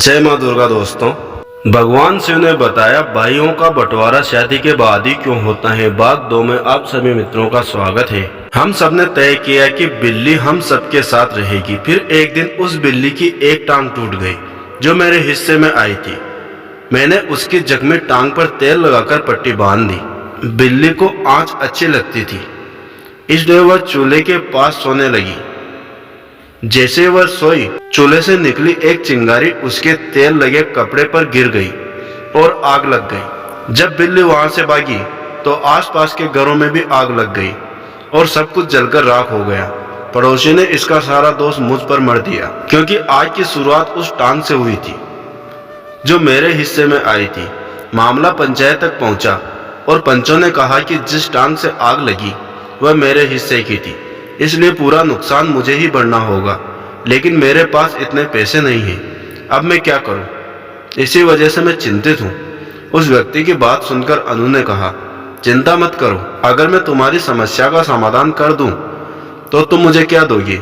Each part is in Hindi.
जय माँ दुर्गा। दोस्तों, भगवान शिव ने बताया भाइयों का बंटवारा शादी के बाद ही क्यों होता है। भाग 2 में आप सभी मित्रों का स्वागत है। हम सब ने तय किया कि बिल्ली हम सबके साथ रहेगी। फिर एक दिन उस बिल्ली की एक टांग टूट गई जो मेरे हिस्से में आई थी। मैंने उसकी जख्मी टांग पर तेल लगाकर पट्टी बांध दी। बिल्ली को आंच अच्छी लगती थी, इसलिए वह चूल्हे के पास सोने लगी। जैसे वह सोई, चूल्हे से निकली एक चिंगारी उसके तेल लगे कपड़े पर गिर गई और आग लग गई। जब बिल्ली वहां से भागी तो आसपास के घरों में भी आग लग गई और सब कुछ जलकर राख हो गया। पड़ोसी ने इसका सारा दोष मुझ पर मर दिया, क्योंकि आग की शुरुआत उस टांग से हुई थी जो मेरे हिस्से में आई थी। मामला पंचायत तक पहुंचा और पंचों ने कहा कि जिस टांग से आग लगी वह मेरे हिस्से की थी, इसलिए पूरा नुकसान मुझे ही भरना होगा। लेकिन मेरे पास इतने पैसे नहीं हैं। अब मैं क्या करूं? इसी वजह से मैं चिंतित हूं। उस व्यक्ति की बात सुनकर अनु ने कहा, चिंता मत करो, अगर मैं तुम्हारी समस्या का समाधान कर दूं तो तुम मुझे क्या दोगे?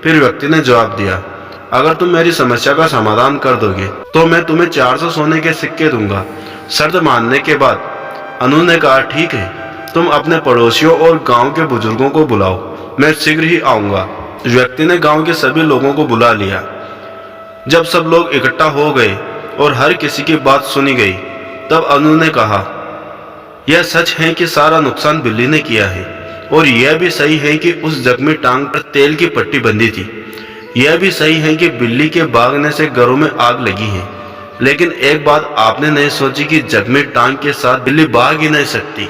फिर व्यक्ति ने जवाब दिया, अगर तुम मेरी समस्या का समाधान कर दोगे तो मैं तुम्हें 400 सोने के सिक्के दूंगा। शर्त मानने के बाद अनु ने कहा, ठीक है, तुम अपने पड़ोसियों और गांव के बुजुर्गों को बुलाओ, मैं शीघ्र ही आऊंगा। व्यक्ति ने गांव के सभी लोगों को बुला लिया। जब सब लोग इकट्ठा हो गए और हर किसी की बात सुनी गई, तब अनु ने कहा, यह सच है कि सारा नुकसान बिल्ली ने किया है, और यह भी सही है कि उस जख्मी टांग पर तेल की पट्टी बंधी थी। यह भी सही है कि बिल्ली के भागने से घरों में आग लगी है। लेकिन एक बात आपने नहीं सोची कि जख्मी टांग के साथ बिल्ली भाग ही नहीं सकती।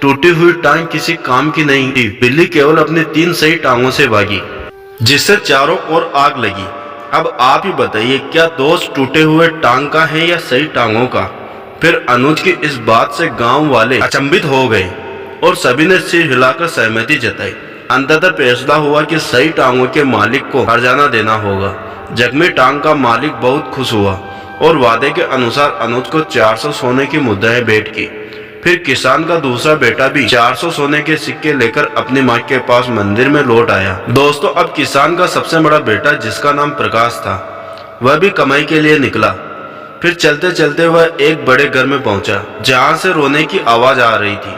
टूटी हुई टांग किसी काम की नहीं थी। बिल्ली केवल अपनी 3 सही टांगों से भागी, जिससे चारों ओर आग लगी। अब आप ही बताइए, क्या दोष टूटे हुए टांग का है या सही टांगों का? फिर अनुज की इस बात से गांव वाले अचंभित हो गए और सभी ने सिर हिलाकर सहमति जताई। अंततः फैसला हुआ कि सही टांगों के मालिक को हर्जाना देना होगा। जख्मी टांग का मालिक बहुत खुश हुआ और वादे के अनुसार अनुज को 400 सोने की मुद्राएं भेंट की। फिर किसान का दूसरा बेटा भी 400 सोने के सिक्के लेकर अपनी माँ के पास मंदिर में लौट आया। दोस्तों, अब किसान का सबसे बड़ा बेटा, जिसका नाम प्रकाश था, वह भी कमाई के लिए निकला। फिर चलते चलते वह एक बड़े घर में पहुंचा, जहां से रोने की आवाज आ रही थी,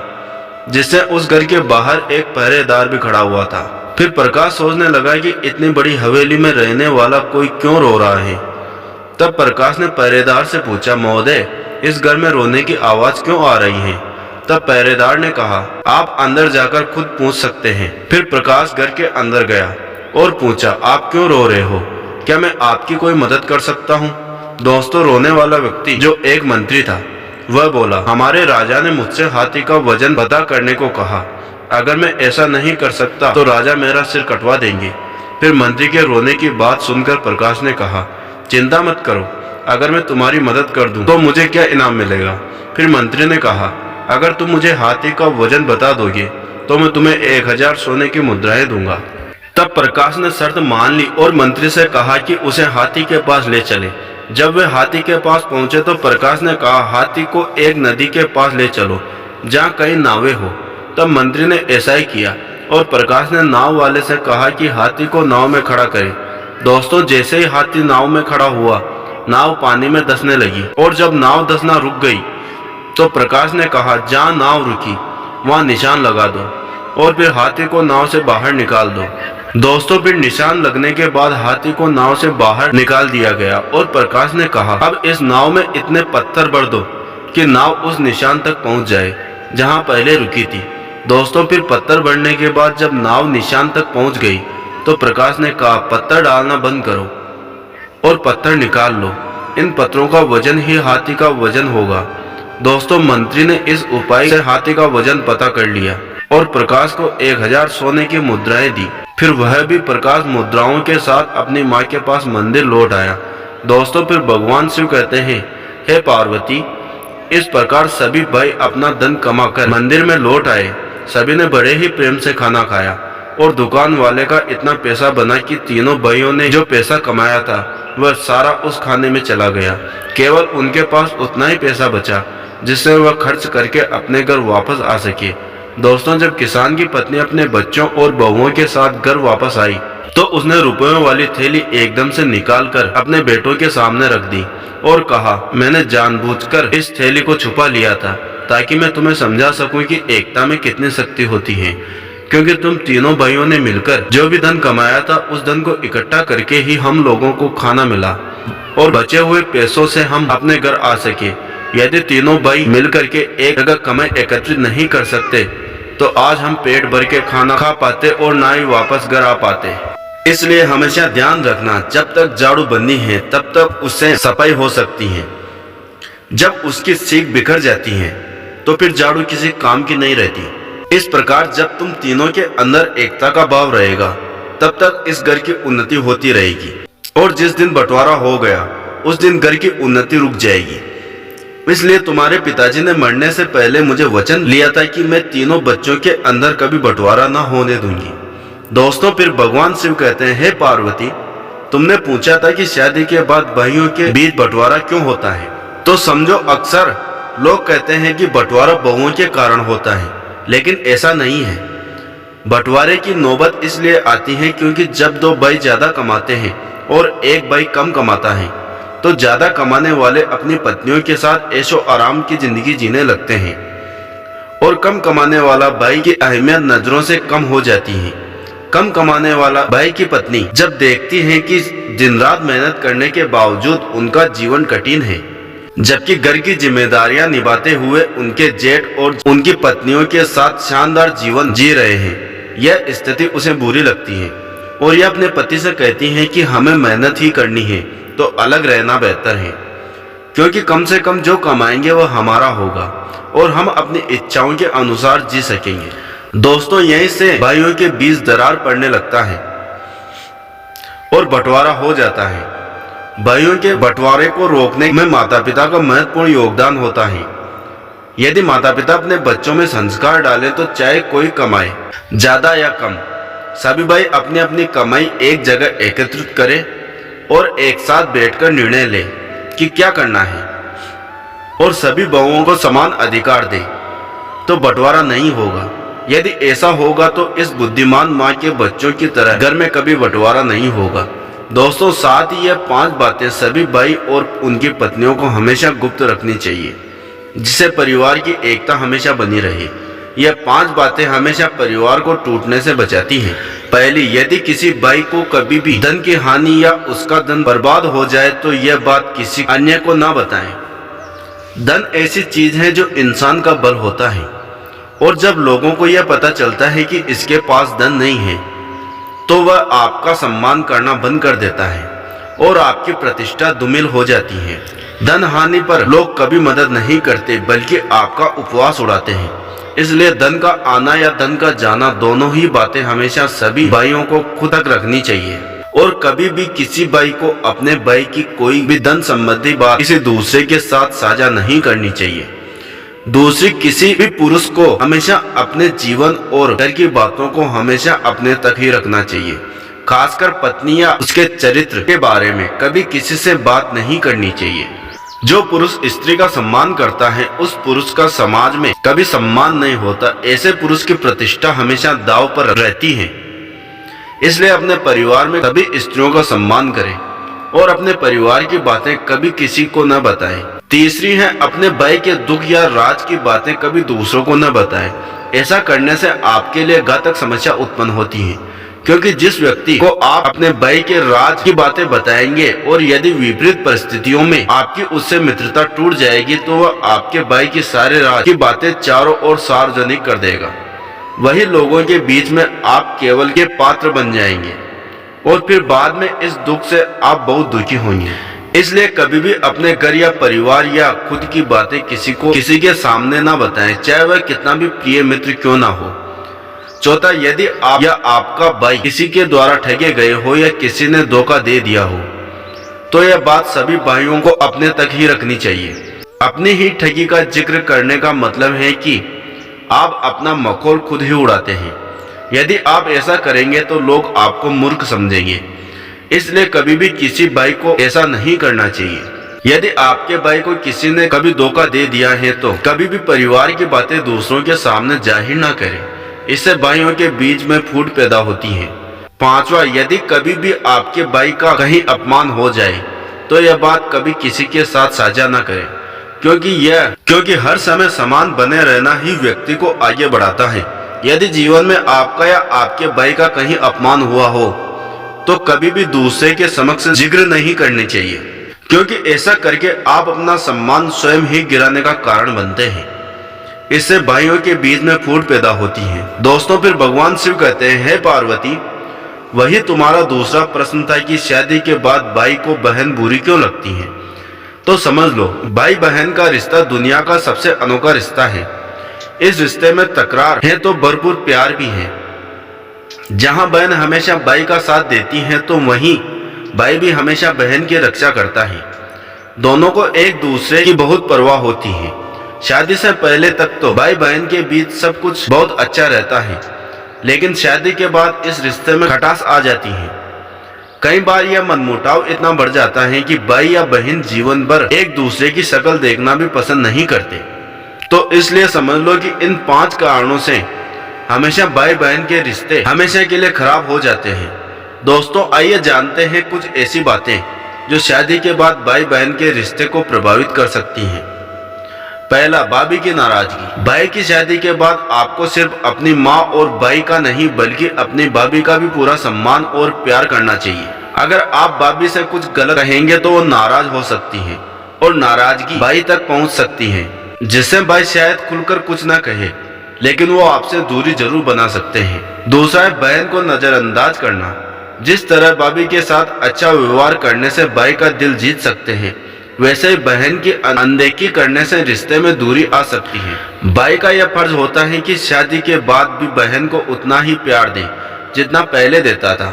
जिससे उस घर के बाहर एक पहरेदार भी खड़ा हुआ था। फिर प्रकाश सोचने लगा कि इतनी बड़ी हवेली में रहने वाला कोई क्यों रो रहा है। तब प्रकाश ने पहरेदार से पूछा, महोदय, इस घर में रोने की आवाज क्यों आ रही है? तब पहरेदार ने कहा, आप अंदर जाकर खुद पूछ सकते हैं। फिर प्रकाश घर के अंदर गया और पूछा, आप क्यों रो रहे हो? क्या मैं आपकी कोई मदद कर सकता हूँ? दोस्तों, रोने वाला व्यक्ति, जो एक मंत्री था, वह बोला, हमारे राजा ने मुझसे हाथी का वजन पता करने को कहा। अगर मैं ऐसा नहीं कर सकता तो राजा मेरा सिर कटवा देंगे। फिर मंत्री के रोने की बात सुनकर प्रकाश ने कहा, चिंता मत करो, अगर मैं तुम्हारी मदद कर दूं तो मुझे क्या इनाम मिलेगा? फिर मंत्री ने कहा, अगर तुम मुझे हाथी का वजन बता दोगे तो मैं तुम्हें 1000 सोने की मुद्राएं दूंगा। तब प्रकाश ने शर्त मान ली और मंत्री से कहा कि उसे हाथी के पास ले चले। जब वे हाथी के पास पहुंचे तो प्रकाश ने कहा, हाथी को एक नदी के पास ले चलो जहाँ कई नावें हो। तब मंत्री ने ऐसा ही किया और प्रकाश ने नाव वाले से कहा कि हाथी को नाव में खड़ा करे। दोस्तों, जैसे ही हाथी नाव में खड़ा हुआ, नाव पानी में धंसने लगी और जब नाव धंसना रुक गई तो प्रकाश ने कहा, जहाँ नाव रुकी वहाँ निशान लगा दो और फिर हाथी को नाव से बाहर निकाल दो। दोस्तों, फिर निशान लगने के बाद हाथी को नाव से बाहर निकाल दिया गया और प्रकाश ने कहा, अब इस नाव में इतने पत्थर भर दो कि नाव उस निशान तक पहुंच जाए जहां पहले रुकी थी। दोस्तों, फिर पत्थर भरने के बाद जब नाव निशान तक पहुंच गई तो प्रकाश ने कहा, पत्थर डालना बंद करो और पत्थर निकाल लो। इन पत्थरों का वजन ही हाथी का वजन होगा। दोस्तों, मंत्री ने इस उपाय से हाथी का वजन पता कर लिया और प्रकाश को 1000 सोने की मुद्राएं दी। फिर वह भी प्रकाश मुद्राओं के साथ अपनी माँ के पास मंदिर लौट आया। दोस्तों, फिर भगवान शिव कहते हैं, हे पार्वती, इस प्रकार सभी भाई अपना धन कमाकर मंदिर में लौट आए। सभी ने बड़े ही प्रेम से खाना खाया और दुकान वाले का इतना पैसा बना कि तीनों भाइयों ने जो पैसा कमाया था वह सारा उस खाने में चला गया। केवल उनके पास उतना ही पैसा बचा जिससे वह खर्च करके अपने घर वापस आ सके। दोस्तों, जब किसान की पत्नी अपने बच्चों और बहुओं के साथ घर वापस आई तो उसने रुपयों वाली थैली एकदम से निकालकर अपने बेटों के सामने रख दी और कहा, मैंने जानबूझकर इस थैली को छुपा लिया था ताकि मैं तुम्हें समझा सकूं कि एकता में कितनी शक्ति होती है, क्योंकि तुम तीनों भाइयों ने मिलकर जो भी धन कमाया था उस धन को इकट्ठा करके ही हम लोगों को खाना मिला और बचे हुए पैसों से हम अपने घर आ सके। यदि तीनों भाई मिलकर के एक जगह कमाई एकत्रित नहीं कर सकते तो आज हम पेट भर के खाना खा पाते और ना ही वापस घर आ पाते। इसलिए हमेशा ध्यान रखना, जब तक झाड़ू बंदी है तब तक उससे सफाई हो सकती है। जब उसकी सीख बिखर जाती है तो फिर झाड़ू किसी काम की नहीं रहती। इस प्रकार जब तुम तीनों के अंदर एकता का भाव रहेगा तब तक इस घर की उन्नति होती रहेगी, और जिस दिन बंटवारा हो गया उस दिन घर की उन्नति रुक जाएगी। इसलिए तुम्हारे पिताजी ने मरने से पहले मुझे वचन लिया था कि मैं तीनों बच्चों के अंदर कभी बंटवारा न होने दूंगी। दोस्तों, फिर भगवान शिव कहते हैं, हे पार्वती, तुमने पूछा था कि शादी के बाद भाइयों के बीच बंटवारा क्यों होता है, तो समझो अक्सर लोग कहते हैं कि बंटवारा बहुओं के कारण होता है, लेकिन ऐसा नहीं है। बंटवारे की नौबत इसलिए आती है क्योंकि जब दो भाई ज्यादा कमाते हैं और एक भाई कम कमाता है तो ज्यादा कमाने वाले अपनी पत्नियों के साथ ऐशो आराम की जिंदगी जीने लगते हैं और कम कमाने वाला भाई की अहमियत नजरों से कम हो जाती है। कम कमाने वाला भाई की पत्नी जब देखती है कि दिन रात मेहनत करने के बावजूद उनका जीवन कठिन है, जबकि घर की जिम्मेदारियां निभाते हुए उनके जेठ और उनकी पत्नियों के साथ शानदार जीवन जी रहे हैं, यह स्थिति उसे बुरी लगती है और यह अपने पति से कहती है कि हमें मेहनत ही करनी है तो अलग रहना बेहतर है, क्योंकि कम से कम जो कमाएंगे वह हमारा होगा और हम अपनी इच्छाओं के अनुसार जी सकेंगे। दोस्तों, यहीं से भाइयों के बीच दरार पड़ने लगता है और बंटवारा हो जाता है। भाइयों के बंटवारे को रोकने में माता पिता का महत्वपूर्ण योगदान होता है। यदि माता पिता अपने बच्चों में संस्कार डालें तो चाहे कोई कमाए ज्यादा या कम, सभी भाई अपनी अपनी कमाई एक जगह एकत्रित करें और एक साथ बैठकर निर्णय लें कि क्या करना है और सभी बहुओं को समान अधिकार दें, तो बंटवारा नहीं होगा। यदि ऐसा होगा तो इस बुद्धिमान माँ के बच्चों की तरह घर में कभी बंटवारा नहीं होगा। दोस्तों, साथ ही यह 5 बातें सभी भाई और उनकी पत्नियों को हमेशा गुप्त रखनी चाहिए, जिससे परिवार की एकता हमेशा बनी रहे। यह 5 बातें हमेशा परिवार को टूटने से बचाती हैं। पहली, यदि किसी भाई को कभी भी धन की हानि या उसका धन बर्बाद हो जाए तो यह बात किसी अन्य को ना बताएं। धन ऐसी चीज है जो इंसान का बल होता है, और जब लोगों को यह पता चलता है कि इसके पास धन नहीं है तो वह आपका सम्मान करना बंद कर देता है और आपकी प्रतिष्ठा धूमिल हो जाती है। धन हानि पर लोग कभी मदद नहीं करते बल्कि आपका उपवास उड़ाते हैं। इसलिए धन का आना या धन का जाना, दोनों ही बातें हमेशा सभी भाइयों को खुद तक रखनी चाहिए और कभी भी किसी भाई को अपने भाई की कोई भी धन संबंधी बात किसी दूसरे के साथ साझा नहीं करनी चाहिए। दूसरी किसी भी पुरुष को हमेशा अपने जीवन और घर की बातों को हमेशा अपने तक ही रखना चाहिए। खासकर पत्नी या उसके चरित्र के बारे में कभी किसी से बात नहीं करनी चाहिए। जो पुरुष स्त्री का सम्मान करता है उस पुरुष का समाज में कभी सम्मान नहीं होता। ऐसे पुरुष की प्रतिष्ठा हमेशा दांव पर रहती है। इसलिए अपने परिवार में कभी स्त्रियों का सम्मान करें और अपने परिवार की बातें कभी किसी को न बताएं। तीसरी है, अपने भाई के दुख या राज की बातें कभी दूसरों को न बताएं। ऐसा करने से आपके लिए घातक समस्या उत्पन्न होती है, क्योंकि जिस व्यक्ति को आप अपने भाई के राज की बातें बताएंगे और यदि विपरीत परिस्थितियों में आपकी उससे मित्रता टूट जाएगी तो वह आपके भाई की सारे राज की बातें चारों ओर सार्वजनिक कर देगा। वही लोगों के बीच में आप केवल के पात्र बन जाएंगे और फिर बाद में इस दुख से आप बहुत दुखी होंगे। इसलिए कभी भी अपने घर या परिवार या खुद की बातें किसी के सामने ना बताएं, चाहे वह कितना भी प्रिय मित्र क्यों ना हो। चौथा, यदि आप या आपका भाई किसी के द्वारा ठगे गए हो या किसी ने धोखा दे दिया हो तो यह बात सभी भाइयों को अपने तक ही रखनी चाहिए। अपनी ही ठगी का जिक्र करने का मतलब है कि आप अपना मखौल खुद ही उड़ाते हैं। यदि आप ऐसा करेंगे तो लोग आपको मूर्ख समझेंगे। इसलिए कभी भी किसी भाई को ऐसा नहीं करना चाहिए। यदि आपके भाई को किसी ने कभी धोखा दे दिया है तो कभी भी परिवार की बातें दूसरों के सामने जाहिर ना करें। इससे भाइयों के बीच में फूट पैदा होती है पांचवा, यदि कभी भी आपके भाई का कहीं अपमान हो जाए तो यह बात कभी किसी के साथ साझा न करें, क्योंकि हर समय समान बने रहना ही व्यक्ति को आगे बढ़ाता है। यदि जीवन में आपका या आपके भाई का कहीं अपमान हुआ हो तो कभी भी दूसरे के समक्ष जिक्र नहीं करनी चाहिए, क्योंकि ऐसा करके आप अपना सम्मान स्वयं ही गिराने का कारण बनते हैं। इससे भाइयों के बीच में फूट पैदा होती है। दोस्तों, फिर भगवान शिव कहते हैं, हे पार्वती, वही तुम्हारा दूसरा प्रश्न था कि शादी के बाद भाई को बहन बुरी क्यों लगती है। तो समझ लो, भाई बहन का रिश्ता दुनिया का सबसे अनोखा रिश्ता है। इस रिश्ते में तकरार है तो भरपूर प्यार भी है। जहां बहन हमेशा भाई का साथ देती है तो वहीं भाई भी हमेशा बहन की रक्षा करता है। दोनों को एक दूसरे की बहुत परवाह होती है। शादी से पहले तक तो भाई बहन के बीच सब कुछ बहुत अच्छा रहता है, लेकिन शादी के बाद इस रिश्ते में खटास आ जाती है। कई बार यह मनमुटाव इतना बढ़ जाता है कि भाई या बहन जीवन भर एक दूसरे की शक्ल देखना भी पसंद नहीं करते। तो इसलिए समझ लो कि इन 5 कारणों से हमेशा भाई बहन के रिश्ते हमेशा के लिए खराब हो जाते हैं। दोस्तों, आइए जानते हैं कुछ ऐसी बातें जो शादी के बाद भाई बहन के रिश्ते को प्रभावित कर सकती हैं। पहला, भाभी की नाराजगी। भाई की शादी के बाद आपको सिर्फ अपनी माँ और भाई का नहीं बल्कि अपनी भाभी का भी पूरा सम्मान और प्यार करना चाहिए। अगर आप भाभी से कुछ गलत कहेंगे तो वो नाराज हो सकती है और नाराजगी भाई तक पहुंच सकती है, जिससे भाई शायद खुलकर कुछ ना कहे, लेकिन वो आपसे दूरी जरूर बना सकते हैं। दूसरा है बहन को नजरअंदाज करना। जिस तरह भाभी के साथ अच्छा व्यवहार करने से भाई का दिल जीत सकते हैं, वैसे ही बहन की अनदेखी करने से रिश्ते में दूरी आ सकती है। भाई का यह फर्ज होता है कि शादी के बाद भी बहन को उतना ही प्यार दे जितना पहले देता था।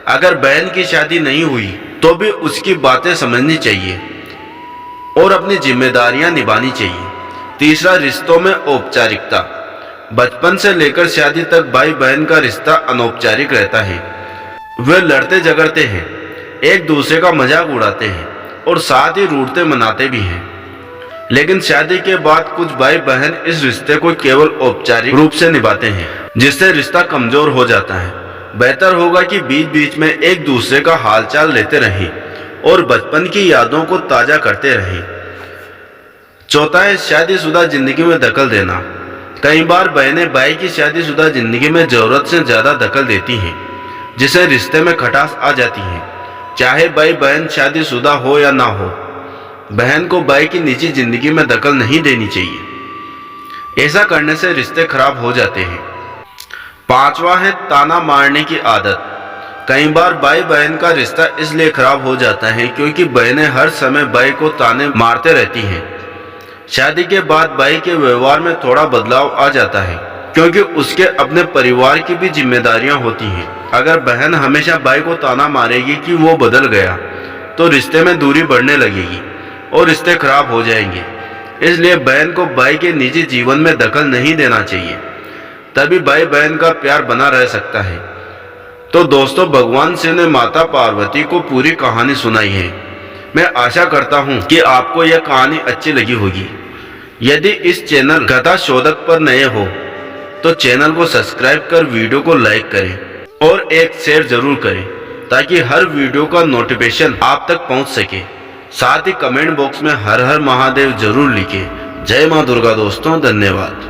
अगर बहन की शादी नहीं हुई तो भी उसकी बातें समझनी चाहिए और अपनी जिम्मेदारियां निभानी चाहिए। तीसरा, रिश्तों में औपचारिकता। बचपन से लेकर शादी तक भाई बहन का रिश्ता अनौपचारिक रहता है। वे लड़ते झगड़ते हैं, एक दूसरे का मजाक उड़ाते हैं और साथ ही रूठते मनाते भी हैं। लेकिन शादी के बाद कुछ भाई बहन इस रिश्ते को केवल औपचारिक रूप से निभाते हैं, जिससे रिश्ता कमजोर हो जाता है। बेहतर होगा कि बीच बीच में एक दूसरे का हालचाल लेते रहें और बचपन की यादों को ताजा करते रहें। चौथा है शादीशुदा जिंदगी में दखल देना। कई बार बहनें भाई की शादीशुदा जिंदगी में जरूरत से ज्यादा दखल देती हैं, जिससे रिश्ते में खटास आ जाती है। चाहे भाई बहन शादीशुदा हो या ना हो, बहन को भाई की निजी जिंदगी में दखल नहीं देनी चाहिए। ऐसा करने से रिश्ते खराब हो जाते हैं। पांचवा है ताना मारने की आदत। कई बार भाई बहन का रिश्ता इसलिए खराब हो जाता है क्योंकि बहनें हर समय भाई को ताने मारते रहती हैं। शादी के बाद भाई के व्यवहार में थोड़ा बदलाव आ जाता है, क्योंकि उसके अपने परिवार की भी जिम्मेदारियां होती हैं। अगर बहन हमेशा भाई को ताना मारेगी कि वो बदल गया, तो रिश्ते में दूरी बढ़ने लगेगी और रिश्ते खराब हो जाएंगे। इसलिए बहन को भाई के निजी जीवन में दखल नहीं देना चाहिए, तभी भाई बहन का प्यार बना रह सकता है। तो दोस्तों, भगवान शिव ने माता पार्वती को पूरी कहानी सुनाई है। मैं आशा करता हूँ कि आपको यह कहानी अच्छी लगी होगी। यदि इस चैनल कथा शोधक पर नए हो तो चैनल को सब्सक्राइब कर वीडियो को लाइक करें और एक शेयर जरूर करें, ताकि हर वीडियो का नोटिफिकेशन आप तक पहुंच सके। साथ ही कमेंट बॉक्स में हर हर महादेव जरूर लिखें। जय मां दुर्गा दोस्तों, धन्यवाद।